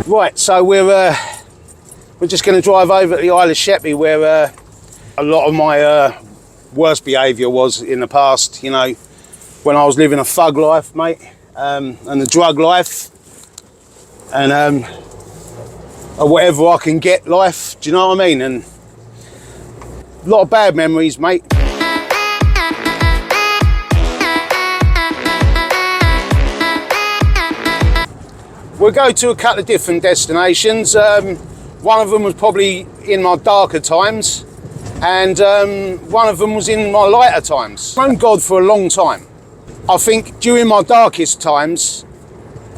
Right, so we're just going to drive over to the Isle of Sheppey, where a lot of my worst behaviour was in the past, you know, when I was living a thug life, mate, and the drug life, and whatever I can get life, do you know what I mean? And a lot of bad memories, mate. We'll go to a couple of different destinations. One of them was probably in my darker times, and one of them was in my lighter times. I've known God for a long time. I think during my darkest times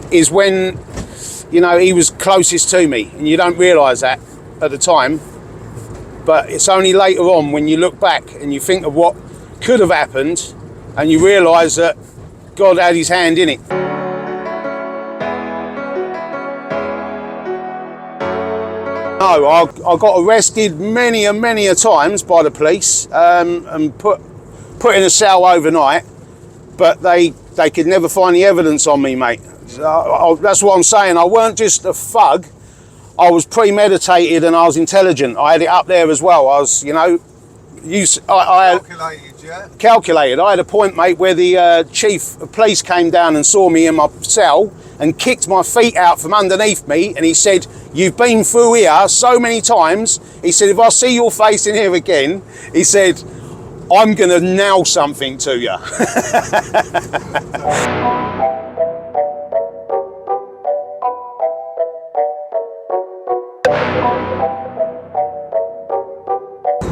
is when, you know, he was closest to me, and you don't realise that at the time, but it's only later on when you look back and you think of what could have happened and you realise that God had his hand in it. No, I got arrested many a times by the police and put in a cell overnight, but they could never find the evidence on me, mate. That's what I'm saying. I weren't just a thug. I was premeditated and I was intelligent. I had it up there as well. I was, you know, calculated, yeah? Calculated. I had a point, mate, where the chief of police came down and saw me in my cell and kicked my feet out from underneath me, and he said, "You've been through here so many times." He said, "If I see your face in here again," he said, "I'm going to nail something to you."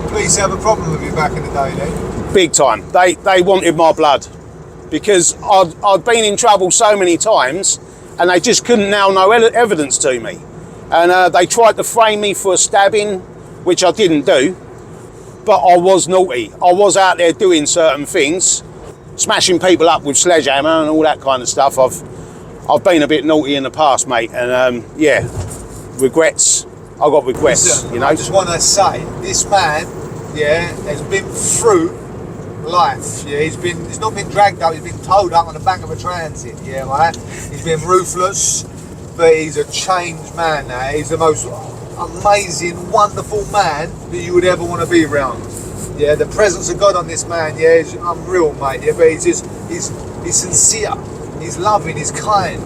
Police have a problem with you back in the day, then? Big time. They wanted my blood because I'd been in trouble so many times, and they just couldn't nail no evidence to me. And they tried to frame me for a stabbing, which I didn't do, but I was naughty. I was out there doing certain things, smashing people up with sledgehammer and all that kind of stuff. I've been a bit naughty in the past, mate, and yeah, regrets. I got regrets. Listen, you know. I just want to say, this man, yeah, has been through life. Yeah, he's not been dragged up. He's been towed up on the back of a transit. Yeah, right. He's been ruthless, but he's a changed man now. He's the most amazing, wonderful man that you would ever want to be around. Yeah, the presence of God on this man, yeah, is unreal, mate. Yeah, but he's sincere, he's loving, he's kind,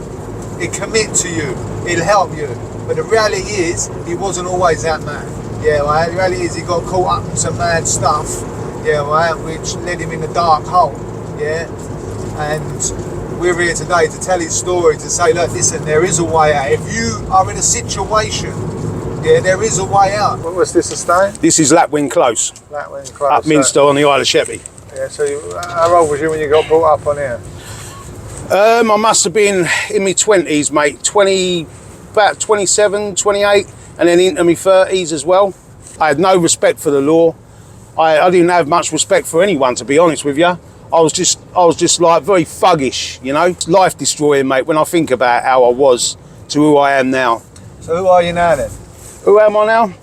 he'll commit to you, he'll help you. But the reality is, he wasn't always that man. Yeah, right. The reality is, he got caught up in some mad stuff. Yeah, right, which led him in a dark hole. Yeah, and we're here today to tell his story, to say, look, listen, there is a way out. If you are in a situation, yeah, there is a way out. What was this estate? This is Lapwing Close. Lapwing Close. Up Minster on the Isle of Sheppey. Yeah, so how old was you when you got brought up on here? I must have been in my 20s, mate. About 27, 28, and then into my 30s as well. I had no respect for the law. I didn't have much respect for anyone, to be honest with you. I was just like very thuggish, you know. Life destroying, mate, when I think about how I was to who I am now. So who are you now then? Who am I now?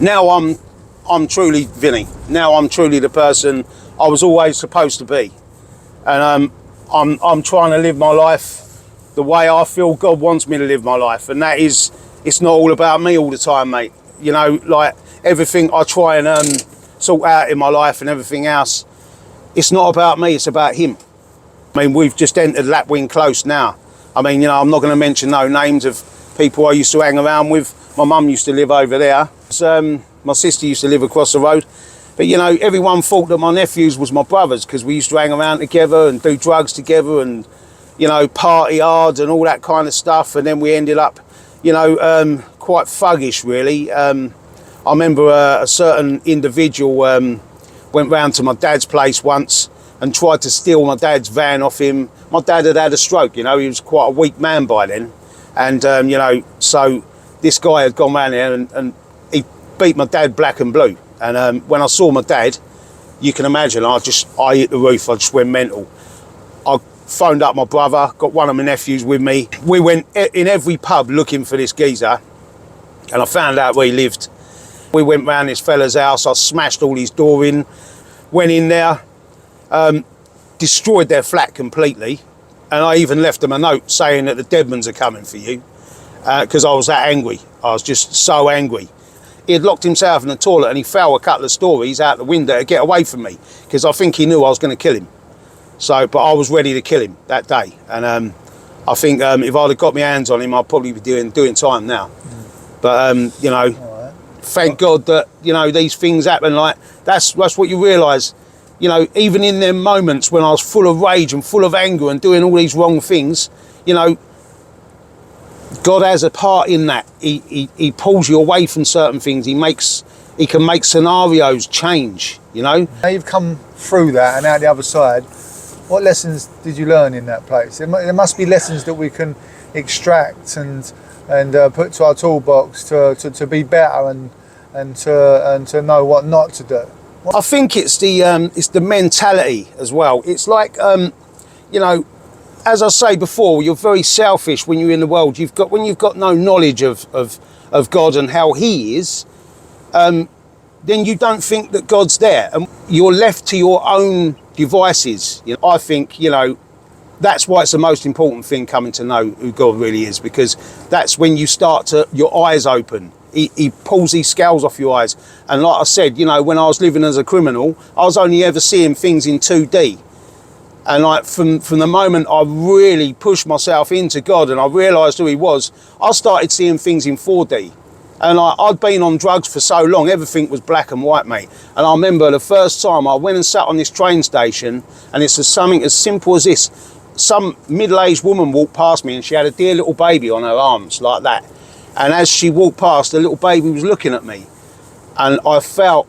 Now I'm truly Vinny. Now I'm truly the person I was always supposed to be. And I'm trying to live my life the way I feel God wants me to live my life. And that is, it's not all about me all the time, mate. You know, like everything I try and sort out in my life and everything else, it's not about me, it's about him. I mean, we've just entered Lapwing Close now. I mean, you know, I'm not going to mention no names of people I used to hang around with. My mum used to live over there. My sister used to live across the road. But, you know, everyone thought that my nephews was my brothers because we used to hang around together and do drugs together and, you know, party hard and all that kind of stuff. And then we ended up, you know, quite thuggish, really. I remember a certain individual went round to my dad's place once and tried to steal my dad's van off him. My dad had a stroke, you know, he was quite a weak man by then. And, you know, so this guy had gone round there and he beat my dad black and blue. And when I saw my dad, you can imagine, I hit the roof, I just went mental. I phoned up my brother, got one of my nephews with me. We went in every pub looking for this geezer, and I found out where he lived. We went round this fella's house, I smashed all his door in, went in there, destroyed their flat completely, and I even left them a note saying that the Deadmans are coming for you. because I was that angry. I was just so angry. He had locked himself in the toilet and he fell a couple of stories out the window to get away from me because I think he knew I was going to kill him. So, but I was ready to kill him that day. And I think if I'd have got my hands on him, I'd probably be doing time now. But, you know, thank God that, you know, these things happen. Like, that's what you realise. You know, even in them moments when I was full of rage and full of anger and doing all these wrong things, you know, God has a part in that. He pulls you away from certain things. He can make scenarios change, you know. Now you've come through that and out the other side, what lessons did you learn in that place? There must be lessons that we can extract and put to our toolbox to be better and to know what not to do. I think it's the mentality as well. It's like, you know, as I say before, you're very selfish when you're in the world. When you've got no knowledge of God and how He is, then you don't think that God's there, and you're left to your own devices. You know, I think, you know, that's why it's the most important thing, coming to know who God really is, because that's when you start to, your eyes open. He pulls these scales off your eyes. And like I said, you know, when I was living as a criminal, I was only ever seeing things in 2D. And like from the moment I really pushed myself into God and I realised who He was, I started seeing things in 4D. And I'd been on drugs for so long, everything was black and white, mate. And I remember the first time I went and sat on this train station, and it's something as simple as this. Some middle-aged woman walked past me and she had a dear little baby on her arms like that. And as she walked past, the little baby was looking at me. And I felt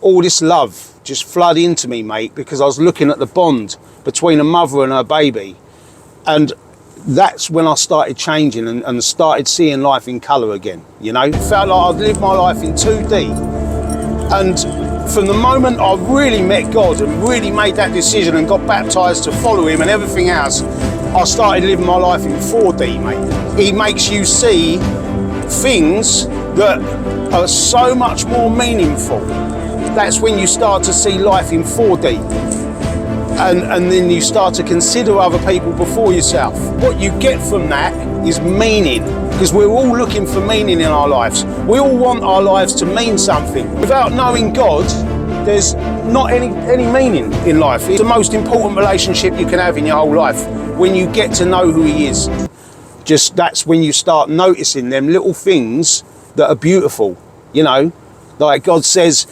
all this love just flood into me, mate, because I was looking at the bond between a mother and her baby. And that's when I started changing and started seeing life in colour again, you know. It felt like I'd lived my life in 2D. And from the moment I really met God and really made that decision and got baptised to follow Him and everything else, I started living my life in 4D, mate. He makes you see things that are so much more meaningful. That's when you start to see life in 4D. And then you start to consider other people before yourself. What you get from that is meaning, because we're all looking for meaning in our lives. We all want our lives to mean something. Without knowing God, there's not any meaning in life. It's the most important relationship you can have in your whole life, when you get to know who He is. Just that's when you start noticing them little things that are beautiful, you know. Like God says,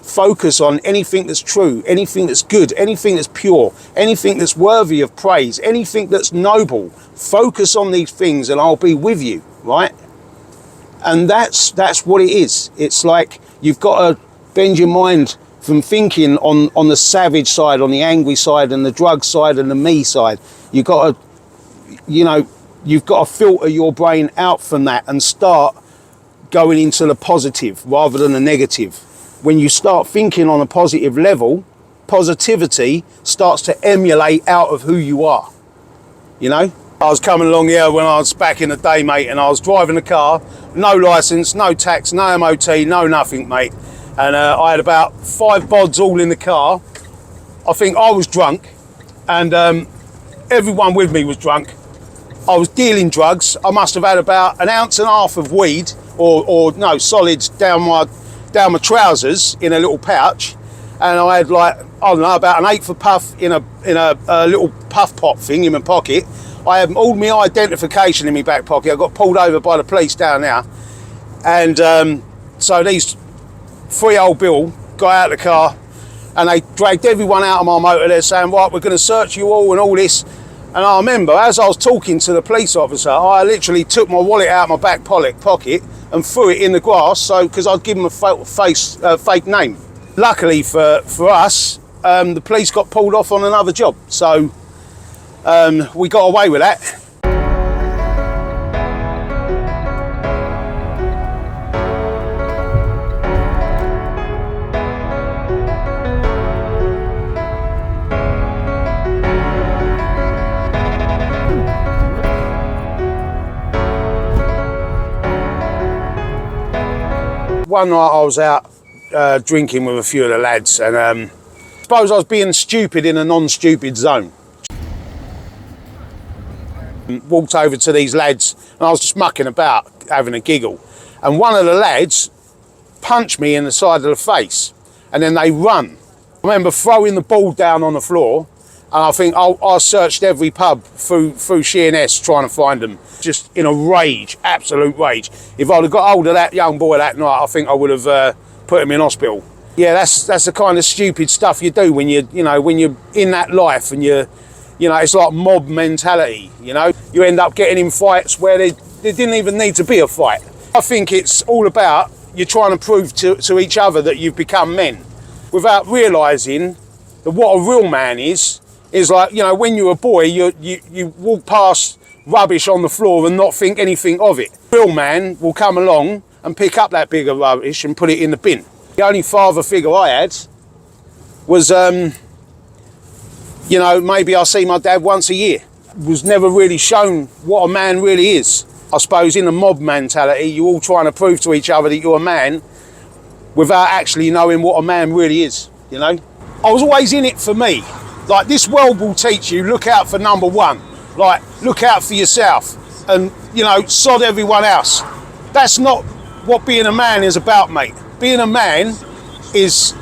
focus on anything that's true, anything that's good, anything that's pure, anything that's worthy of praise, anything that's noble. Focus on these things and I'll be with you, right? And that's what it is. It's like you've got to bend your mind from thinking on the savage side, on the angry side, and the drug side, and the me side. You've got to, you know, you've got to filter your brain out from that and start going into the positive rather than the negative. When you start thinking on a positive level, positivity starts to emulate out of who you are, you know. I was coming along here when I was back in the day, mate, and I was driving a car, no licence, no tax, no MOT, no nothing, mate. And I had about 5 bods all in the car. I think I was drunk, and everyone with me was drunk. I was dealing drugs. I must have had about 1.5 ounces of weed, or no, solids down my trousers in a little pouch, and I had, like, I don't know, about 1/8 of puff in a little puff pot thing in my pocket. I had all my identification in my back pocket. I got pulled over by the police down there, and so these 3 old Bill got out of the car, and they dragged everyone out of my motor. They're saying, right, we're going to search you all and all this. And I remember, as I was talking to the police officer, I literally took my wallet out of my back pocket and threw it in the grass, so because I'd given them a fake name. Luckily for us, the police got pulled off on another job, so we got away with that. One night I was out drinking with a few of the lads, and I suppose I was being stupid in a non-stupid zone. Walked over to these lads and I was just mucking about, having a giggle. And one of the lads punched me in the side of the face and then they run. I remember throwing the ball down on the floor and I think I searched every pub through Sheerness trying to find them. Just in a rage, absolute rage. If I'd have got hold of that young boy that night, I think I would have put him in hospital. Yeah, that's the kind of stupid stuff you do when when you're in that life and it's like mob mentality, You end up getting in fights where there didn't even need to be a fight. I think it's all about you're trying to prove to each other that you've become men without realising that what a real man is like, when you're a boy, you walk past rubbish on the floor and not think anything of it. A real man will come along and pick up that big of rubbish and put it in the bin. The only father figure I had was, maybe I see my dad once a year. Was never really shown what a man really is. I suppose in the mob mentality, you're all trying to prove to each other that you're a man without actually knowing what a man really is, I was always in it for me. Like, this world will teach you, look out for number one. Like, look out for yourself and, sod everyone else. That's not what being a man is about, mate. Being a man is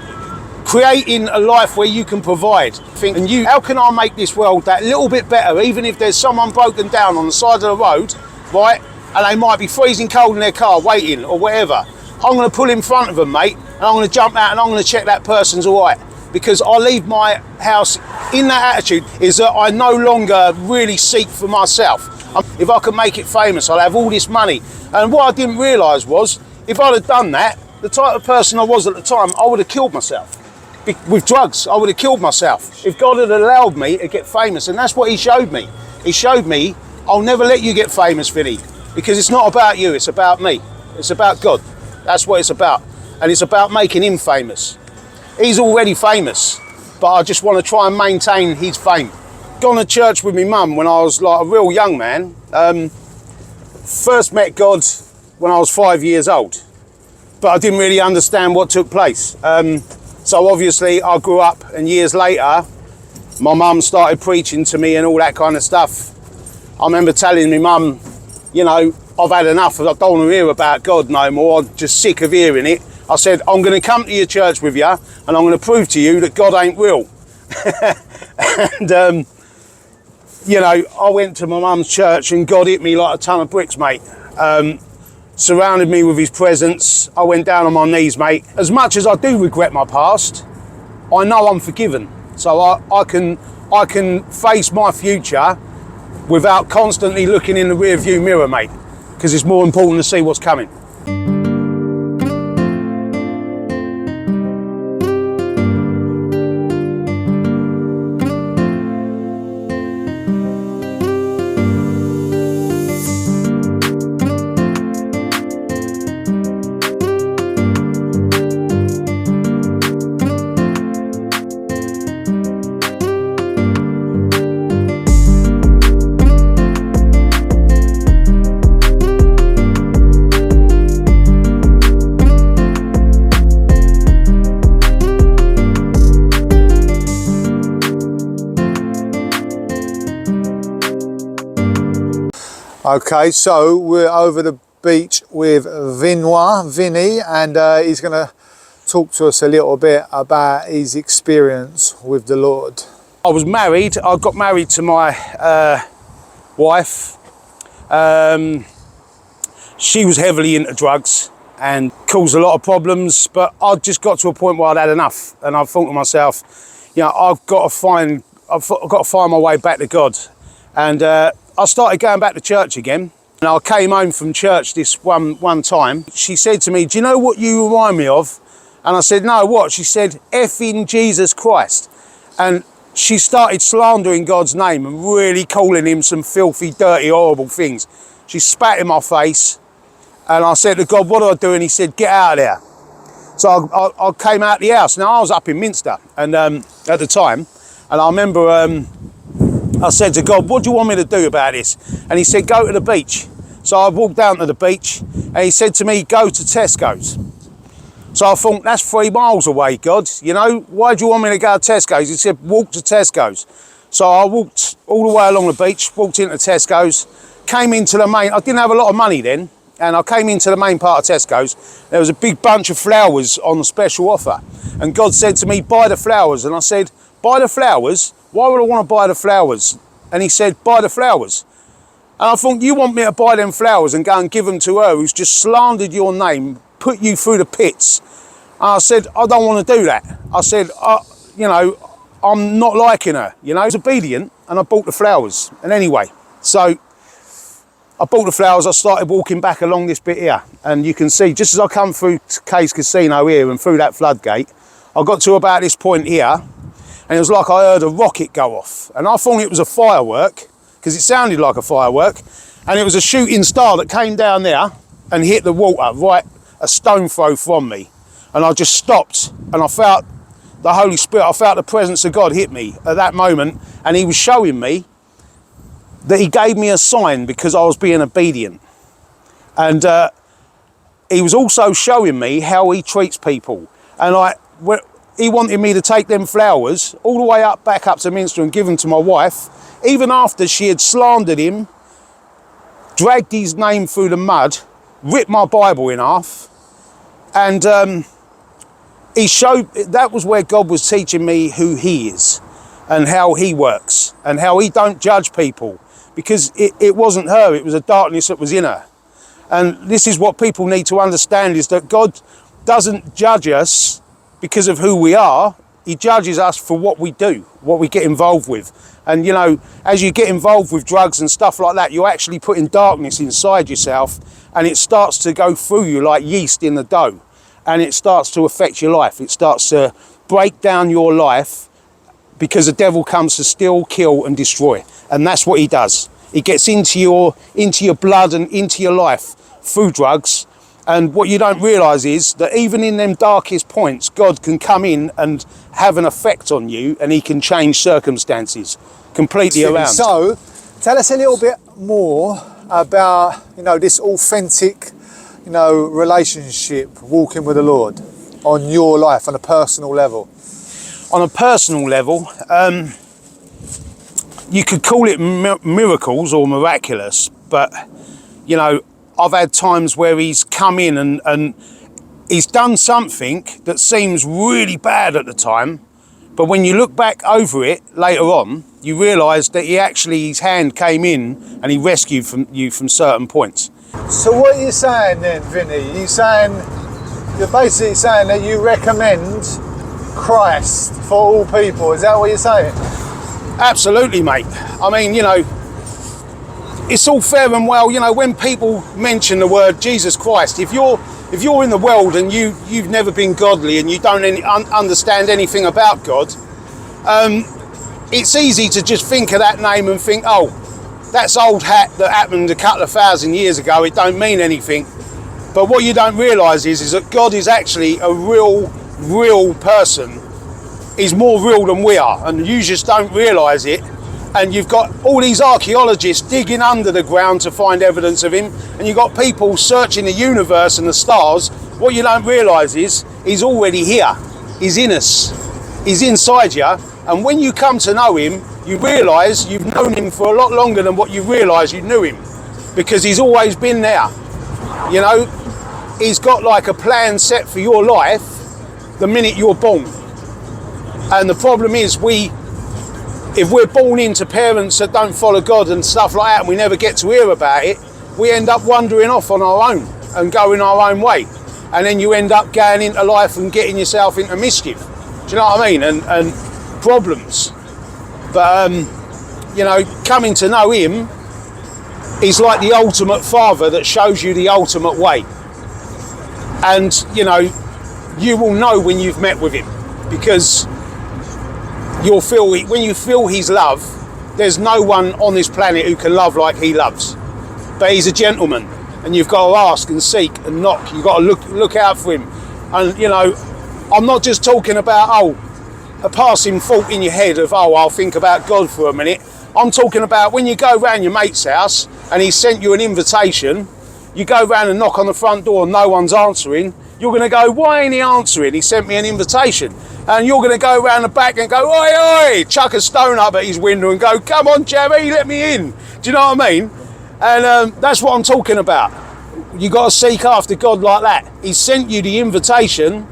creating a life where you can provide. How can I make this world that little bit better, even if there's someone broken down on the side of the road, right, and they might be freezing cold in their car waiting or whatever. I'm going to pull in front of them, mate, and I'm going to jump out and I'm going to check that person's all right. Because I leave my house in that attitude is that I no longer really seek for myself. If I could make it famous, I'll have all this money. And what I didn't realise was, if I'd have done that, the type of person I was at the time, I would have killed myself. With drugs, I would have killed myself. If God had allowed me to get famous, and that's what he showed me. He showed me, I'll never let you get famous, Vinny, because it's not about you, it's about me. It's about God. That's what it's about. And it's about making him famous. He's already famous, but I just want to try and maintain his fame. Gone to church with my mum when I was like a real young man. First met God when I was 5 years old, but I didn't really understand what took place. So obviously I grew up, and years later, my mum started preaching to me and all that kind of stuff. I remember telling my mum, I've had enough. I don't want to hear about God no more. I'm just sick of hearing it. I said, I'm going to come to your church with you and I'm going to prove to you that God ain't real. And, I went to my mum's church and God hit me like a ton of bricks, mate. Surrounded me with his presence. I went down on my knees, mate. As much as I do regret my past, I know I'm forgiven. So I can face my future without constantly looking in the rear view mirror, mate, because it's more important to see what's coming. Okay, so we're over the beach with Vinny, and he's going to talk to us a little bit about his experience with the Lord. I was married. I got married to my wife. She was heavily into drugs and caused a lot of problems, but I just got to a point where I'd had enough, and I thought to myself, I've got to find my way back to God. And I started going back to church again, and I came home from church this one time. She said to me, do you know what you remind me of? And I said, no, what? She said, effing Jesus Christ. And she started slandering God's name and really calling him some filthy, dirty, horrible things. She spat in my face, and I said to God, what do I do? And he said, get out of there. So I came out the house. Now, I was up in Minster and at the time, and I remember I said to God, what do you want me to do about this? And he said, go to the beach. So I walked down to the beach, and he said to me, go to Tesco's. So I thought, that's 3 miles away, God. Why do you want me to go to Tesco's? He said, walk to Tesco's. So I walked all the way along the beach, walked into Tesco's, came into the main, I didn't have a lot of money then, and I came into the main part of Tesco's. There was a big bunch of flowers on the special offer. And God said to me, buy the flowers. And I said, buy the flowers? Why would I want to buy the flowers? And he said, buy the flowers. And I thought, you want me to buy them flowers and go and give them to her who's just slandered your name, put you through the pits? And I said, I don't want to do that. I said, you know, I'm not liking her. You know, I was obedient and I bought the flowers. And anyway, so I bought the flowers, I started walking back along this bit here. And you can see, just as I come through Case Casino here and through that floodgate, I got to about this point here, and it was like I heard a rocket go off. And I thought it was a firework, because it sounded like a firework. And it was a shooting star that came down there and hit the water right a stone throw from me. And I just stopped, and I felt the Holy Spirit, I felt the presence of God hit me at that moment, and he was showing me that he gave me a sign because I was being obedient. And he was also showing me how he treats people. And he wanted me to take them flowers all the way up, back up to Minster and give them to my wife, even after she had slandered him, dragged his name through the mud, ripped my Bible in half, and he showed, that was where God was teaching me who he is and how he works and how he don't judge people, because it wasn't her, it was a darkness that was in her. And this is what people need to understand, is that God doesn't judge us because of who we are. He judges us for what we do, what we get involved with. And you know, as you get involved with drugs and stuff like that, you're actually putting darkness inside yourself, and it starts to go through you like yeast in the dough. And it starts to affect your life. It starts to break down your life, because the devil comes to steal, kill and destroy. And that's what he does. He gets into your blood and into your life through drugs. And what you don't realise is that even in them darkest points, God can come in and have an effect on you, and he can change circumstances completely around. So, tell us a little bit more about, you know, this authentic, you know, relationship, walking with the Lord on your life on a personal level. On a personal level, you could call it miracles or miraculous, but you know, I've had times where he's come in and he's done something that seems really bad at the time, but when you look back over it later on, you realise that his hand came in and he rescued you from certain points. So what are you saying then, Vinny? You're basically saying that you recommend Christ for all people. Is that what you're saying? Absolutely, mate. I mean, you know, it's all fair and well, you know, when people mention the word Jesus Christ, if you're in the world and you've never been godly and you don't understand anything about God, it's easy to just think of that name and think, oh, that's old hat that happened a couple of 1,000 years ago, it don't mean anything. But what you don't realise is that God is actually a real person. He's more real than we are, and you just don't realise it. And you've got all these archaeologists digging under the ground to find evidence of him, and you've got people searching the universe and the stars. What you don't realise is he's already here. He's in us. He's inside you. And when you come to know him, you realise you've known him for a lot longer than what you realise you knew him, because he's always been there. You know, he's got like a plan set for your life the minute you're born. And the problem is, if we're born into parents that don't follow God and stuff like that, and we never get to hear about it, we end up wandering off on our own and going our own way. And then you end up going into life and getting yourself into mischief. Do you know what I mean? And problems. But, you know, coming to know him, he's like the ultimate father that shows you the ultimate way. And, you know, you will know when you've met with him, because when you feel his love, there's no one on this planet who can love like he loves. But he's a gentleman, and you've got to ask and seek and knock. You've got to look out for him. And, you know, I'm not just talking about, a passing thought in your head of, I'll think about God for a minute. I'm talking about when you go round your mate's house and he sent you an invitation, you go round and knock on the front door and no one's answering, you're going to go, why ain't he answering? He sent me an invitation. and you're going to go around the back and go, oi, oi, chuck a stone up at his window and go, come on, Jammy, let me in. Do you know what I mean? And that's what I'm talking about. You got to seek after God like that. He sent you the invitation,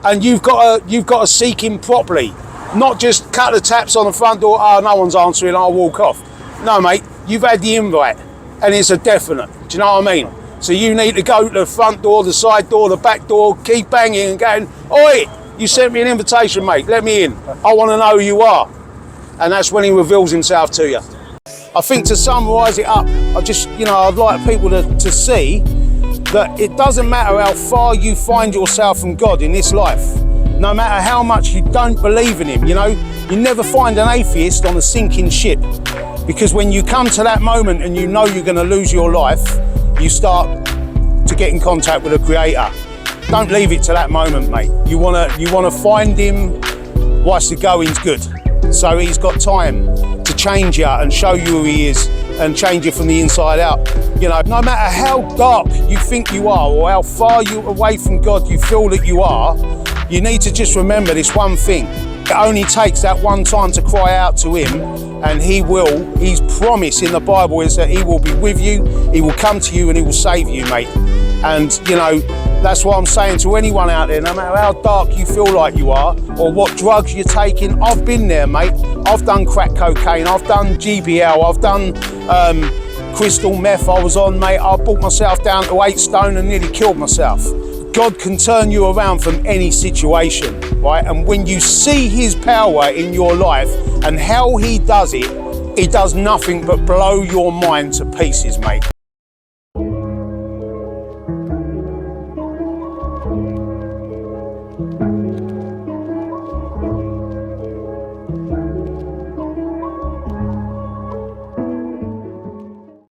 and you've got to seek him properly. Not just cut the taps on the front door, oh, no one's answering, I'll walk off. No, mate, you've had the invite, and it's a definite. Do you know what I mean? So you need to go to the front door, the side door, the back door, keep banging and going, oi, you sent me an invitation, mate, let me in. I want to know who you are. And that's when he reveals himself to you. I think to summarise it up, I'd like people to see that it doesn't matter how far you find yourself from God in this life, no matter how much you don't believe in him, you never find an atheist on a sinking ship, because when you come to that moment and you know you're going to lose your life, you start to get in contact with the Creator. Don't leave it to that moment, mate. You wanna find him whilst the going's good. So he's got time to change you and show you who he is and change you from the inside out. No matter how dark you think you are or how far you away from God you feel that you are, you need to just remember this one thing. It only takes that one time to cry out to him, and his promise in the Bible is that he will be with you, he will come to you, and he will save you, mate. And that's what I'm saying to anyone out there, no matter how dark you feel like you are or what drugs you're taking. I've been there, mate. I've done crack cocaine, I've done GBL, I've done crystal meth I was on, mate. I brought myself down to 8 stone and nearly killed myself. God can turn you around from any situation, right? And when you see his power in your life and how he does it, he does nothing but blow your mind to pieces, mate.